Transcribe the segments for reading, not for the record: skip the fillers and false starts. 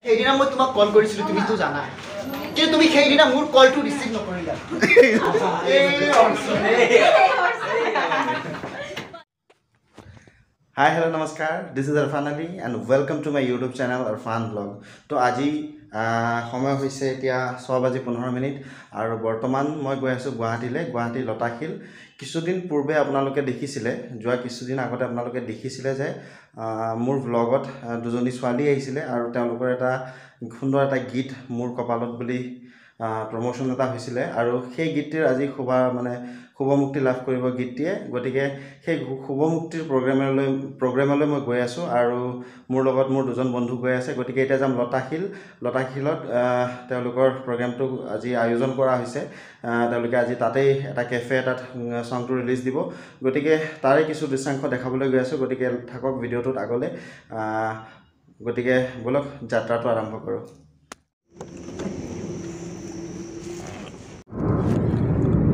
সেইদিনা মই তোমাক কল কৰিছিলো তুমি তো জানা কিন্তু তুমি সেইদিনা মোৰ কলটো receive নকৰিলা Hi, hello, namaskar. This is Arfan and welcome to my YouTube channel Arfan Vlog. So, আজি সময় হৈছে এতিয়া 6:15 আৰু বৰ্তমান মই গৈ আছো গুৱাহাটী লতাশিল কিছুদিন পূৰ্বে আপোনালোকে দেখিছিলে যোৱা কিছুদিন আগতে আপোনালোকে দেখিছিলে যে মোৰ ভ্লগত দুজনী ছোৱালী আহিছিলে আৰু তেওঁলোকৰ এটা সুন্দৰ এটা গীত মুৰ কপালত বুলি প্ৰমোশন এটা হৈছিলে আৰু সেই গীতটিৰ আজি শুভমুক্তি লাভ কৰিব গীতটিয়ে গতিকে সেই শুভমুক্তিৰ প্ৰগ্ৰামলৈ মই গৈ আছো আৰু মোৰ লগত মোৰ দুজন বন্ধু গৈ আছে গতিকে এতিয়া যাম লতাশিলত তেওঁলোকৰ প্ৰগ্ৰামটো আজি আয়োজন কৰা হৈছে তেওঁলোকে আজি তাতেই এটা কেফে এটাত সংটো ৰিলিজ দিব গতিকে তাৰে কিছু দৃশ্যাংশ দেখাবলৈ গৈ আছো গতিকে থাকক ভিডিঅ'টোত আগলৈ গতিকে বলক যাত্ৰাটো আৰম্ভ কৰো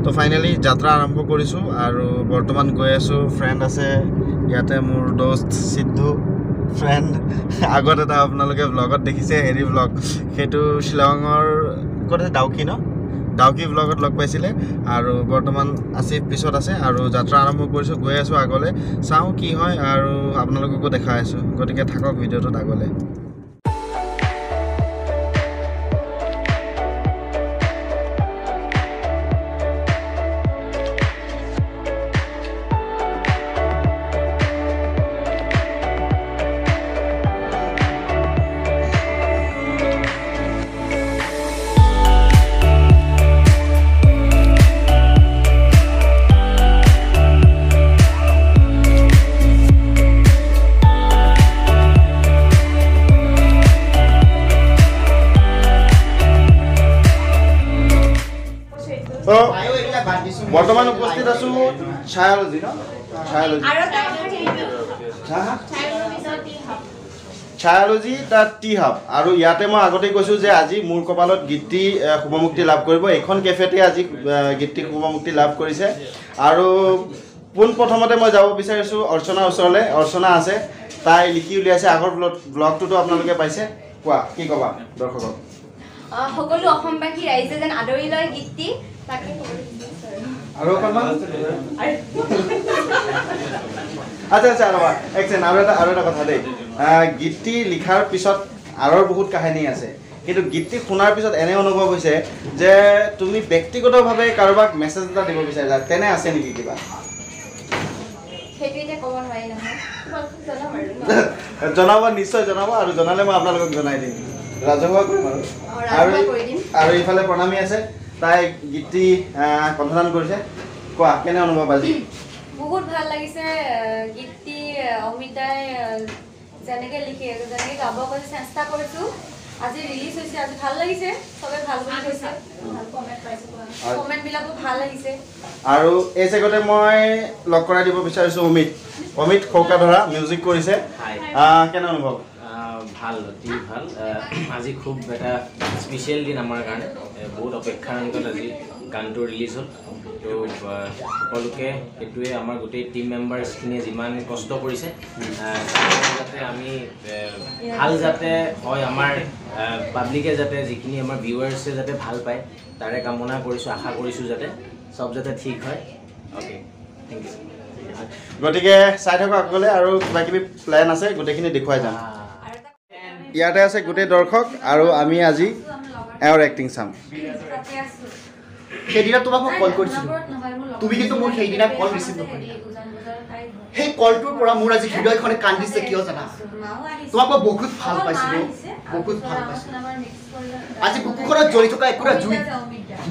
তো ফাইনালি যাত্ৰা আৰম্ভ কৰিছো আৰু বৰ্তমান গৈ আছো ফ্ৰেন্ড আছে ইয়াতে মোৰ দোস্ত সিদ্ধু ফ্ৰেন্ড আগত এটা আপোনালোকে ব্লগত দেখিছে হেৰি ব্লগ হেতু শিলঙৰ কোতে ডাউকি ব্লগত লগ পাইছিলে আৰু বৰ্তমান আসিফ পিছত আছে আৰু যাত্ৰা আৰম্ভ কৰিছো গৈ আছো আগলৈ চাও কি হয় আৰু আপোনালোককো দেখাই আছো গতিকে থাকক ভিডিঅ'টোত আগলৈ বৰ্তমান উপস্থিত আছো Chaiology-The টি হাব আৰু ইয়াতে মই আগতে কৈছো যে আজি মুৰ কপালত গীতটি শুভমুক্তি লাভ কৰিব এখন কেফেতে আজি গীতটি শুভমুক্তি লাভ কৰিছে আৰু পোন প্ৰথমতে মই যাব বিচাৰিছো অৰ্চনা ওচৰলে অৰ্চনা আছে তাই লিখি উলিয়াইছে আগৰ ব্লগটো আপোনালোকে পাইছে কোৱা কি কবা দৰ্শকক সকলো অসমবাসী ৰাইজে যেন আদৰি লয় গীতটি তাকে আৰু কলমান আচ্ছা একচেন আৰু এটা কথা দেই গীতটি লিখাৰ পিছত আৰৰ বহুত কাহিনী আছে কিন্তু গীতটি শুনাৰ পিছত এনে অনুভৱ হৈছে যে তুমি ব্যক্তিগতভাৱে কাৰোবাক মেছেজ এটা দিব বিচাৰিছা তেনে আছে নেকি কিবা হেপিতে ক'ব নোৱাৰি নহয় জনাব নিশ্চয় জনাব আৰু জনালে মই আপোনালোকক জনাই দিম ৰাজহুৱা কৰিম আৰু ইফালে প্ৰণামী আছে তাই গীতটি কণ্ঠদান কৰিছে কোৱা কেনে অনুভৱ আজি বহুত ভাল লাগিছে গীতটি অমিতাই যেনেকে লিখে যেনেকে গাব কৰি চেষ্টা কৰিছো আজি ৰিলিজ হৈছে আজি ভাল লাগিছে সবে ভাল বুলি কৈছে কমেন্ট বিলাকো ভাল লাগিছে আৰু এই জেগতে মই লগ কৰাই দিব বিচাৰিছো অমিত খৌকা ধৰা মিউজিক কৰিছে কেনে অনুভৱ ভাল অতি ভাল আজি খুব এটা স্পেচিয়েল দিন আমাৰ কাৰণে বহুত অপেক্ষাৰ অন্তত আজি গানটো ৰিলিজ হ'ল তো সকলোকে এইটোৱে আমাৰ গোটেই টিম মেম্বাৰ্ছখিনিয়ে যিমান কষ্ট কৰিছে যাতে আমি ভাল যাতে হয় আমাৰ পাব্লিকে যাতে যিখিনি আমাৰ ভিউৱাৰ্ছে যাতে ভাল পায় তাৰে কামনা কৰিছোঁ আশা কৰিছোঁ যাতে চব যাতে ঠিক হয় অ'কে থেংক ইউ গতিকে চাই থাকক আগলৈ আৰু কিবা কিবি প্লেন আছে গোটেইখিনি দেখুৱাই যাম ইয়াতে আছে গোটেই দৰ্শক আৰু আমি আজি এওঁৰ এক্টিং চাম সেইদিনা তোমাক মই কল কৰিছিলো তুমি কিন্তু মোৰ সেইদিনা কল ৰিসিভ নকৰিলা সেই কলটোৰ পৰা মোৰ আজি হৃদয়খনে কান্দিছে কিয় জানা তোমাক মই বহুত ভাল পাইছিলো আজি বুকুখনত জ্বলি থকা একুৰা জুই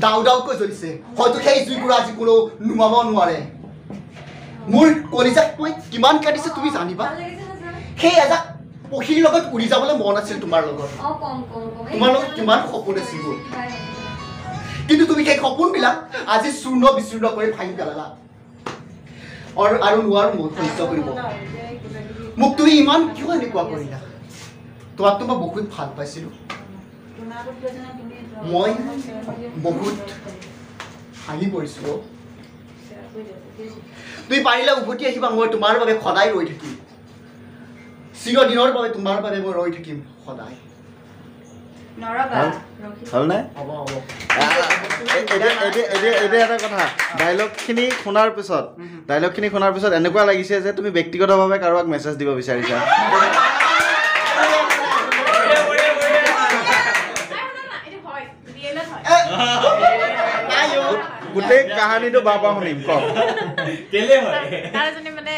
ডাউকৈ জ্বলিছে হয়তো সেই জুইকুৰা আজি কোনো নুমাব নোৱাৰে মোৰ কলিজাক মই কিমান কাটিছে তুমি জানিবা সেই এজাক পক্ষীৰ লগত উৰি যাবলৈ মন আছিল তোমাৰ লগত কিমান সপোন আছিল মোৰ কিন্তু তুমি সেই সপোনবিলাক আজি চূৰ্ণ বিচূৰ্ণ কৰি ভাঙি পেলালা আৰু নোৱাৰো মই সহ্য কৰিব মোক তুমি ইমান কিয় এনেকুৱা কৰিলা তোমাকতো মই বহুত ভাল পাইছিলো মই বহুত হাঁহি পৰিছিলো তুমি পাৰিলে উভতি আহিবা মই তোমাৰ বাবে সদায় ৰৈ থাকিম চিৰদিনৰ বাবে তোমাৰ বাবে মই ৰৈ থাকিম সদায় হ'লনে এতিয়া এটা কথা ডাইলগখিনি শুনাৰ পিছত এনেকুৱা লাগিছে যে তুমি ব্যক্তিগতভাৱে কাৰোবাক মেছেজ দিব বিচাৰিছা গোটেই কাহিনীটো বাবা শুনিম কওক কেলে হয় তাৰ জনে মানে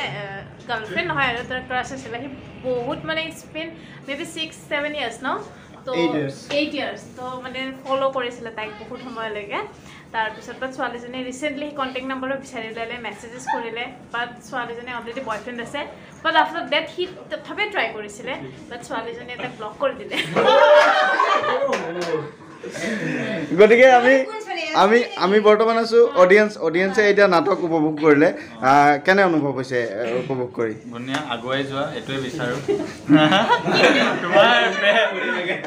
গাৰ্লফ্ৰেণ্ড নহয় আৰু তাৰ ক্ৰাছ আছিল হি বহুত মানে ইটস বিন মেবি 6-7 ইয়াৰ্স ন তো 8 ইয়াৰ্স তো মানে ফলো কৰিছিল তাইক বহুত সময়লৈকে তাৰ পিছত বাট ছোৱালীজনী ৰিসেন্টলি কন্টাক্ট নম্বৰ বিচাৰি ললে মেছেজেছ কৰিলে বাট ছোৱালীজনী অলৰেডি বয়ফ্ৰেণ্ড আছে বাট আফটাৰ দ্যাট হি তথাপি ট্ৰাই কৰিছিল বাট ছোৱালীজনী তাক ব্লক কৰি দিলে গতিকে আমি বৰ্তমান আছো অডিয়েন্সে এতিয়া নাটক উপভোগ কৰিলে কেনে অনুভৱ হৈছে উপভোগ কৰি বনিয়া আগুৱাই যোৱা এটোৱে বিচাৰো তোমাৰ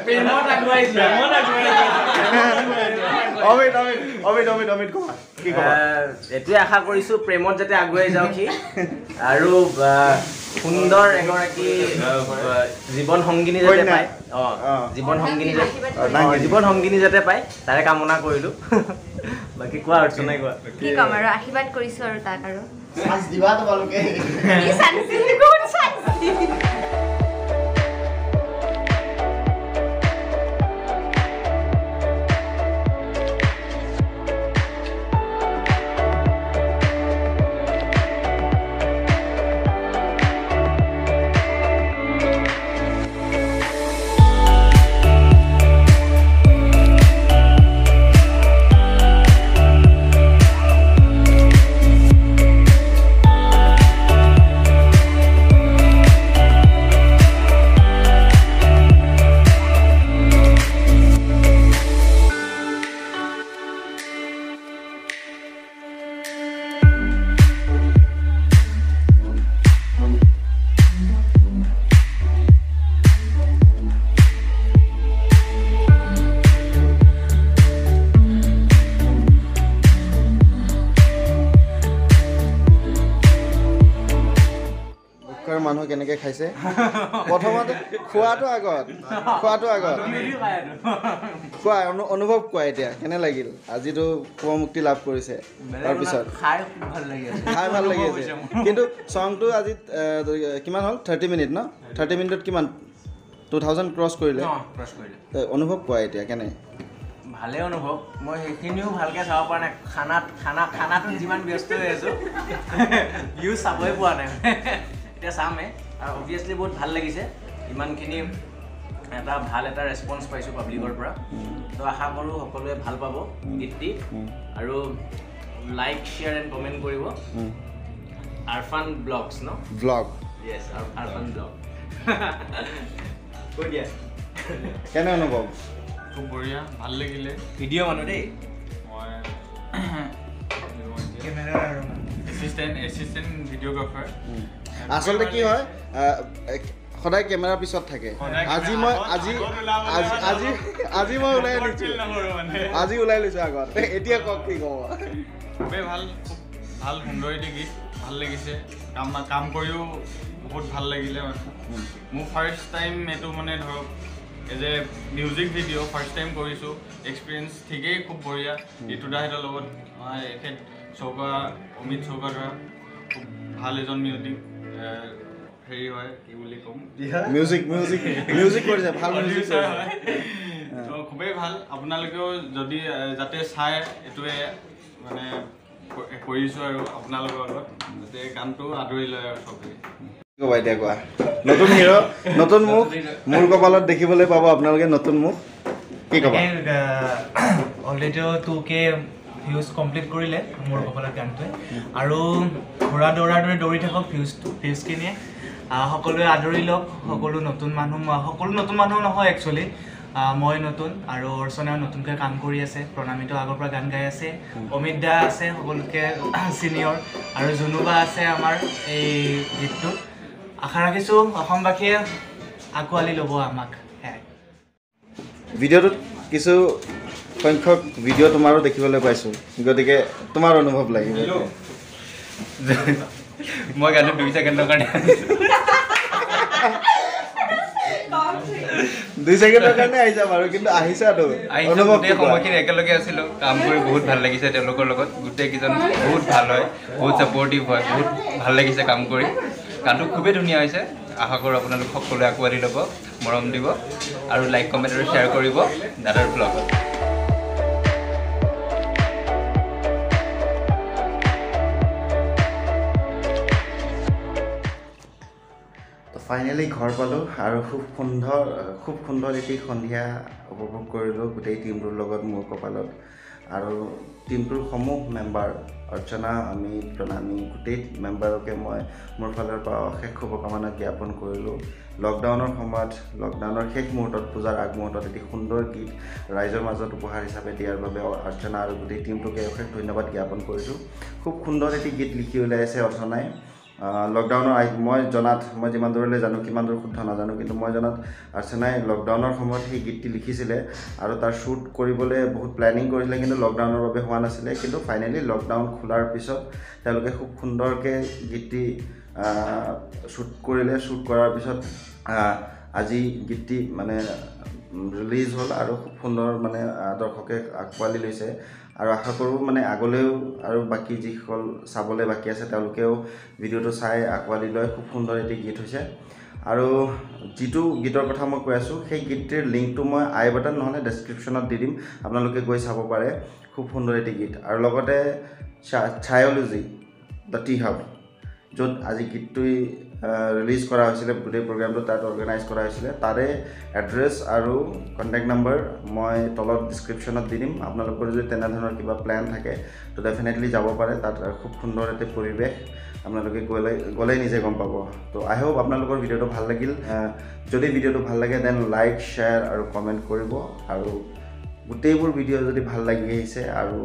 প্ৰেমত আগুৱাই যোৱা অমিত কোৱা কি ক'বা এটোৱে আশা কৰিছো প্ৰেমত যাতে আগুৱাই যাওক কি আৰু সুন্দৰ এগৰাকী জীৱন সংগিনী যাতে পায় জীৱন সংগিনী যাতে পায় তাৰে কামনা কৰিলো বাকি কোৱা অৰ্চনাই কোৱা কি কম আৰু আশীৰ্বাদ কৰিছো আৰু তাক আৰু চান্স দিবা তোমালোকে কি চান্স কোন চান্স মানুহ কেনেকৈ খাইছে প্ৰথমতে খোৱাটো আগত খোৱা অনুভৱ কোৱা এতিয়া কেনে লাগিল আজিতো উপমুক্তি লাভ কৰিছে তাৰপিছত খাই ভাল লাগি আছে কিন্তু চংটো আজি কিমান হ'ল 30 মিনিট ন 30 মিনিটত কিমান 2000 ক্ৰছ কৰিলে অনুভৱ কোৱা এতিয়া কেনে ভালে অনুভৱ মই সেইখিনিও ভালকৈ চাব পৰা নাই খানাটো যিমান ব্যস্ত হৈ আছো ভিউ চাবই পোৱা নাই এতিয়া চামে আৰু অবভিয়াছলি বহুত ভাল লাগিছে ইমানখিনি এটা ৰেছপন্স পাইছোঁ পাব্লিকৰ পৰা তো আশা কৰোঁ সকলোৱে ভাল পাব গীতটি আৰু লাইক শ্বেয়াৰ এণ্ড কমেণ্ট কৰিব আৰফান ব্লগছ ন ব্লগ য়েছ আৰফান ব্লগ কৈ দিয়া কেনে অনুভৱ খুব বঢ়িয়া ভাল লাগিলে ভিডিঅ' মানুহ দেই মই এছিষ্টেণ্ট ভিডিঅ'গ্ৰাফাৰ আচলতে কি হয় সদায় কেমেৰাৰ পিছত থাকে আজি মই ওলাই লৈছোঁ আগত এতিয়া কওক কি ক'ব খুবেই ভাল সুন্দৰী গীত ভাল লাগিছে কাম কৰিও বহুত ভাল লাগিলে মোৰ ফাৰ্ষ্ট টাইম এইটো মানে ধৰক as a music video' first time কৰিছোঁ এক্সপিৰিয়েঞ্চ ঠিকেই খুব বঢ়িয়া ঋতুদাহঁতৰ লগত এখেত অমিত চৌকাধৰা খুব ভাল এজন মিউজিক হেৰি হয় কি বুলি ক'ম মিউজিক কৰিছে ভাল মিউজিক হয় তো খুবেই ভাল আপোনালোকেও যদি যাতে চাই এইটোৱে মানে কৰিছোঁ আৰু আপোনালোকৰ লগত যাতে গানটো আদৰি লয় আৰু চবেই ক'বা এতিয়া কোৱা নতুন হিৰ' নতুন মুখ মোৰ কপালত দেখিবলৈ পাব আপোনালোকে নতুন মুখ কি ক'বা অলৰেডি 2K ভিউজ কমপ্লিট কৰিলে মোৰ কপালত গানটোৱে আৰু ঘোঁৰা দৌৰাৰ দৰে দৌৰি থাকক ভিউজখিনিয়ে সকলোৱে আদৰি লওক সকলো নতুন মানুহ নহয় একচুৱেলি মই নতুন আৰু অৰ্চনাও নতুনকৈ কাম কৰি আছে প্ৰণামিতো আগৰ পৰা গান গাই আছে অমিত দা আছে সকলোকে চিনিয়ৰ আৰু জুনুবা আছে আমাৰ এই গীতটোত আশা ৰাখিছোঁ অসমবাসীয়ে আঁকোৱালি ল'ব আমাক ভিডিঅ'টোত কিছু সংখ্যক ভিডিঅ' তোমাৰো দেখিবলৈ পাইছোঁ গতিকে তোমাৰ অনুভৱ লাগিব মই গানটো 2 ছেকেণ্ডৰ কাৰণে 2 সেকেন্ডৰ কাৰণে আহিছা বাৰু কিন্তু আহিছা তো অনুভৱ গোটেই সময়খিনি একেলগে আছিলো কাম কৰি বহুত ভাল লাগিছে তেওঁলোকৰ লগত গোটেই কেইজন বহুত ভাল হয় বহুত সাপোৰ্টিভ হয় বহুত ভাল লাগিছে কাম কৰি গানটো খুবেই ধুনীয়া হৈছে আশা কৰোঁ আপোনালোক সকলোৱে আঁকোৱালি ল'ব মৰম দিব আৰু লাইক কমেণ্ট আৰু শ্বেয়াৰ কৰিব দাদাৰ ব্লগত ফাইনেলি ঘৰ পালোঁ আৰু খুব সুন্দৰ এটি সন্ধিয়া উপভোগ কৰিলোঁ গোটেই টিমটোৰ লগত মোৰ কপালত আৰু টিমটোৰ সমূহ মেম্বাৰ অৰ্চনা অমিত প্ৰণামী গোটেই মেম্বাৰকে মই মোৰ ফালৰ পৰা অশেষ শুভকামনা জ্ঞাপন কৰিলোঁ লকডাউনৰ সময়ত লকডাউনৰ শেষ মুহূৰ্তত পূজাৰ আগমুহূৰ্তত এটি সুন্দৰ গীত ৰাইজৰ মাজত উপহাৰ হিচাপে দিয়াৰ বাবে অৰ্চনা আৰু গোটেই টিমটোকে অশেষ ধন্যবাদ জ্ঞাপন কৰিছোঁ খুব সুন্দৰ এটি গীত লিখি উলিয়াইছে অৰ্চনাই লকডাউনৰ মই জনাত মই যিমান দূৰলৈ জানো কিমান দূৰ শুদ্ধ নাজানো কিন্তু মই জনাত অৰ্চনাই লকডাউনৰ সময়ত সেই গীতটি লিখিছিলে আৰু তাৰ শ্বুট কৰিবলৈ বহুত প্লেনিং কৰিছিলে কিন্তু লকডাউনৰ বাবে হোৱা নাছিলে কিন্তু ফাইনেলি লকডাউন খোলাৰ পিছত তেওঁলোকে খুব সুন্দৰকৈ গীতটি শ্বুট কৰিলে শ্বুট কৰাৰ পিছত আজি গীতটি মানে ৰিলিজ হ'ল আৰু খুব সুন্দৰ মানে দৰ্শকে আঁকোৱালি লৈছে আৰু আশা কৰোঁ মানে আগলৈও আৰু বাকী যিসকল চাবলৈ বাকী আছে তেওঁলোকেও ভিডিঅ'টো চাই আঁকোৱালি লয় খুব সুন্দৰ এটি গীত হৈছে আৰু যিটো গীতৰ কথা মই কৈ আছোঁ সেই গীতটিৰ লিংকটো মই আই বাটন নহ'লে ডেছক্ৰিপশ্যনত দি দিম আপোনালোকে গৈ চাব পাৰে খুব সুন্দৰ এটি গীত আৰু লগতে Chaiology-The য'ত আজি গীতটোই ৰিলিজ কৰা হৈছিলে গোটেই প্ৰগ্ৰামটো তাত অৰ্গেনাইজ কৰা হৈছিলে তাৰে এড্ৰেছ আৰু কণ্টেক্ট নম্বৰ মই তলত ডিছক্ৰিপশ্যনত দি দিম আপোনালোকৰ যদি তেনেধৰণৰ কিবা প্লেন থাকে তো ডেফিনেটলি যাব পাৰে তাত খুব সুন্দৰ এটা পৰিৱেশ আপোনালোকে গ'লেই নিজে গম পাব তো আই হোপ আপোনালোকৰ ভিডিঅ'টো ভাল লাগিল যদি ভিডিঅ'টো ভাল লাগে দেন লাইক শ্বেয়াৰ আৰু কমেণ্ট কৰিব আৰু গোটেইবোৰ ভিডিঅ' যদি ভাল লাগি আহিছে আৰু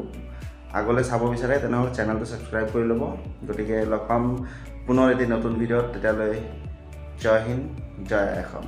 আগলৈ চাব বিচাৰে তেনেহ'লে চেনেলটো ছাবস্ক্ৰাইব কৰি ল'ব গতিকে লগ পাম পুনৰ এটি নতুন ভিডিঅ'ত তেতিয়ালৈ জয় হিন্দ জয় অসম